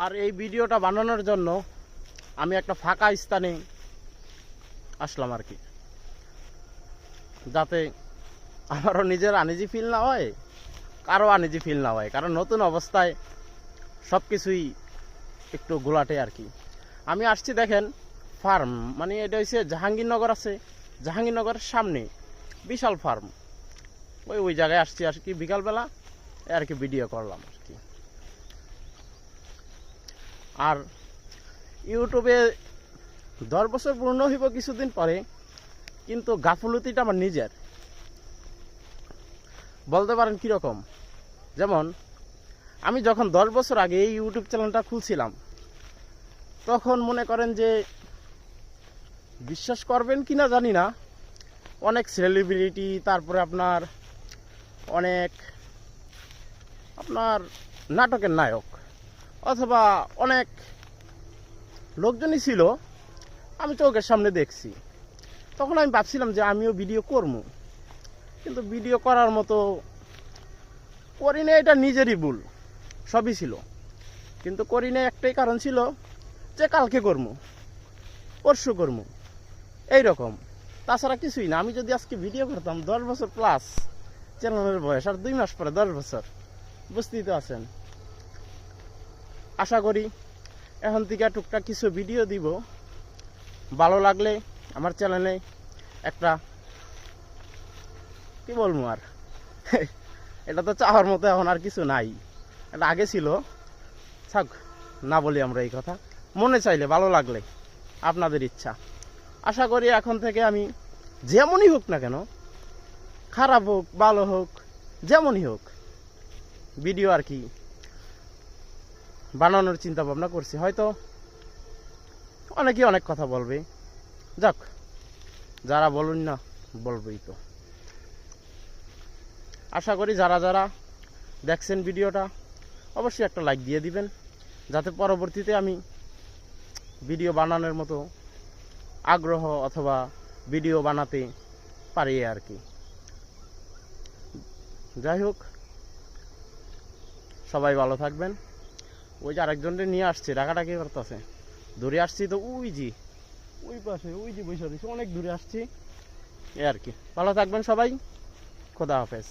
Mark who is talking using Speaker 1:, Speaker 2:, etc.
Speaker 1: আর এই ভিডিওটা বানানোর জন্য আমি একটা ফাঁকা স্থানে আসলাম আর কি, যাতে আমারও নিজের আনইজি ফিল না হয়, কারো আনইজি ফিল না হয়, কারণ নতুন অবস্থায় সব কিছুই একটু গোলাটে আর কি। আমি আসছি দেখেন ফার্ম, মানে এটা হচ্ছে জাহাঙ্গীরনগর আছে, জাহাঙ্গীরনগরের সামনে বিশাল ফার্ম, ওই জায়গায় আসছি আর কি বিকালবেলা আর কি ভিডিও করলাম আর কি। আর ইউটিউবে 10 বছর পূর্ণ হইব কিছুদিন পরে, কিন্তু গাফলতিটা আমার নিজের, বলতে পারেন কীরকম। যেমন আমি যখন 10 বছর আগে এই ইউটিউব চ্যানেলটা খুলছিলাম, তখন মনে করেন যে বিশ্বাস করবেন কি না জানি না, অনেক সেলিব্রিটি, তারপরে আপনার অনেক নাটকের নায়ক অথবা অনেক লোকজনই ছিল, আমি চোখের সামনে দেখছি। তখন আমি ভাবছিলাম যে আমিও ভিডিও করব, কিন্তু ভিডিও করার মতো করি না, এটা নিজেরই ভুল, সবই ছিল, কিন্তু করি না একটাই কারণ ছিল যে কালকে করবো, পরশু করবো, এইরকম, তাছাড়া কিছুই না। আমি যদি আজকে ভিডিও করতাম, 10 বছর প্লাস চ্যানেলের বয়স, আর 2 মাস পরে 10 বছর, বুঝতেই তো আছেন। আশা করি এখন থেকে টুকটাক কিছু ভিডিও দিব, ভালো লাগলে আমার চ্যানেলে একটা কি বলবো আর এটা তো চাওয়ার মতো এখন আর কিছু নাই, এটা আগে ছিল, থাক না বলি আমরা এই কথা, মনে চাইলে ভালো লাগলে আপনাদের ইচ্ছা। আশা করি এখন থেকে আমি যেমনই হোক না কেন, খারাপ হোক ভালো হোক যেমনই হোক, ভিডিও আর কি বানানোর চিন্তা ভাবনা করছি। হয়তো অনেকেই অনেক কথা বলবে, যাক, যারা বলুন না বলবেই তো। আশা করি যারা যারা দেখছেন ভিডিওটা অবশ্যই একটা লাইক দিয়ে দিবেন, যাতে পরবর্তীতে আমি ভিডিও বানানোর মতো আগ্রহ অথবা ভিডিও বানাতে পারি আর কি। যাই হোক, সবাই ভালো থাকবেন। ওই যে আরেকজনকে নিয়ে আসছে, ডাকাডাকি করতেছে, দূরে আসছি তো, ওই পাশে ওই যে বসে রয়েছে, অনেক দূরে আসছি, এ আর কি। ভালো থাকবেন সবাই, খোদা হাফেজ।